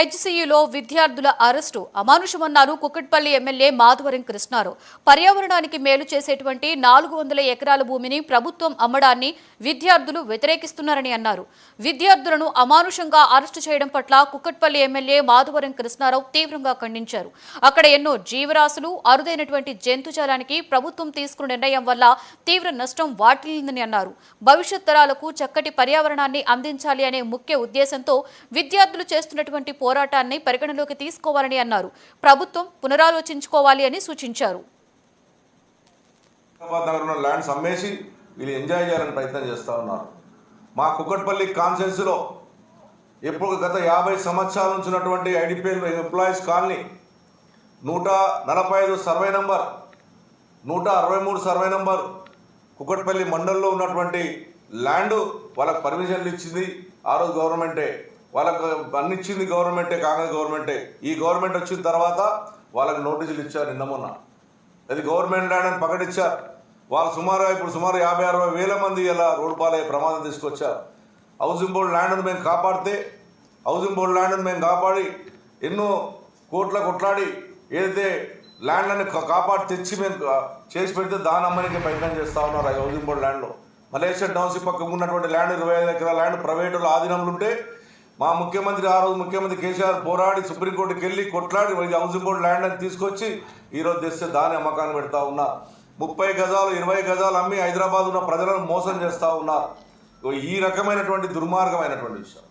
హెచ్సియులో విద్యార్థుల arrest అమానుషమన్నారు Kukatpally MLA Madhavaram Krishnarao. పర్యావరణానికి మేలు చేసేటువంటి 400 ఎకరాల భూమిని ప్రభుత్వం అమ్మడాన్ని విద్యార్థులు వ్యతిరేకిస్తున్నారని అన్నారు. విద్యార్థులను అమానుషంగా అరెస్టు చేయడం పట్ల కుక్కట్పల్లి ఎమ్మెల్యే మాధవరం కృష్ణారావు తీవ్రంగా ఖండించారు. అక్కడ ఎన్నో జీవరాశులు, అరుదైనటువంటి జంతుజాలానికి ప్రభుత్వం తీసుకున్న నిర్ణయం వల్ల తీవ్ర నష్టం వాటిల్లిందని అన్నారు. భవిష్యత్ తరాలకు చక్కటి పర్యావరణాన్ని అందించాలి అనే ముఖ్య ఉద్దేశంతో విద్యార్థులు చేస్తున్నటువంటి పోరాటాన్ని పరిగణలోకి తీసుకోవాలని అన్నారు. ప్రభుత్వం పునరాలోచించుకోవాలి అని సూచించారు. ల్యాండ్స్ అమ్మేసి వీళ్ళు ఎంజాయ్ చేయాలని ప్రయత్నం చేస్తూ ఉన్నారు. మా కుక్కట్పల్లి కాన్స్టిట్యున్సీలో ఎప్పుడు గత 50 సంవత్సరాల నుంచి ఉన్నటువంటి IDPL employees colony 145 survey number, 163 survey number Kukatpally మండలంలో ఉన్నటువంటి ల్యాండ్ వాళ్ళకి పర్మిషన్లు ఇచ్చింది ఆ రోజు గవర్నమెంటే. వాళ్ళకు అన్ని ఇచ్చింది గవర్నమెంటే, కాంగ్రెస్ గవర్నమెంటే. ఈ గవర్నమెంట్ వచ్చిన తర్వాత వాళ్ళకి నోటీసులు ఇచ్చారు నిన్న మొన్న. అది గవర్నమెంట్ ల్యాండ్ అని ప్రకటించారు. వాళ్ళు సుమారు 50-60 వేల మంది ఇలా రోడ్డు పాలయ్యే ప్రమాదం తీసుకొచ్చారు. హౌసింగ్ బోర్డు ల్యాండ్ను మేము కాపాడితే, హౌసింగ్ బోర్డు ల్యాండ్ను మేము కాపాడి ఎన్నో కొట్లాడి ఏదైతే ల్యాండ్లని కాపాడి తెచ్చి మేము చేసి పెడితే దాని అమ్మనికి ప్రయత్నం చేస్తూ ఉన్నారు. హౌసింగ్ బోర్డు ల్యాండ్లో మలేషియా టౌన్షిప్ పక్కకు ఉన్నటువంటి ల్యాండ్ 25 ఎకరాల ల్యాండ్ ప్రైవేటుల ఆధీనంలో ఉంటే మా ముఖ్యమంత్రి ఆ రోజు ముఖ్యమంత్రి కేసీఆర్ పోరాడి సుప్రీంకోర్టుకి వెళ్ళి కొట్లాడి హౌసింగ్ బోర్డు ల్యాండ్ అని తీసుకొచ్చి ఈరోజు తెస్తే దాని అమ్మకాన్ని పెడతా ఉన్నారు. 30 గజాలు 20 గజాలు అమ్మి హైదరాబాద్ ఉన్న ప్రజలను మోసం చేస్తూ ఉన్నారు. ఈ రకమైనటువంటి దుర్మార్గమైనటువంటి విషయం.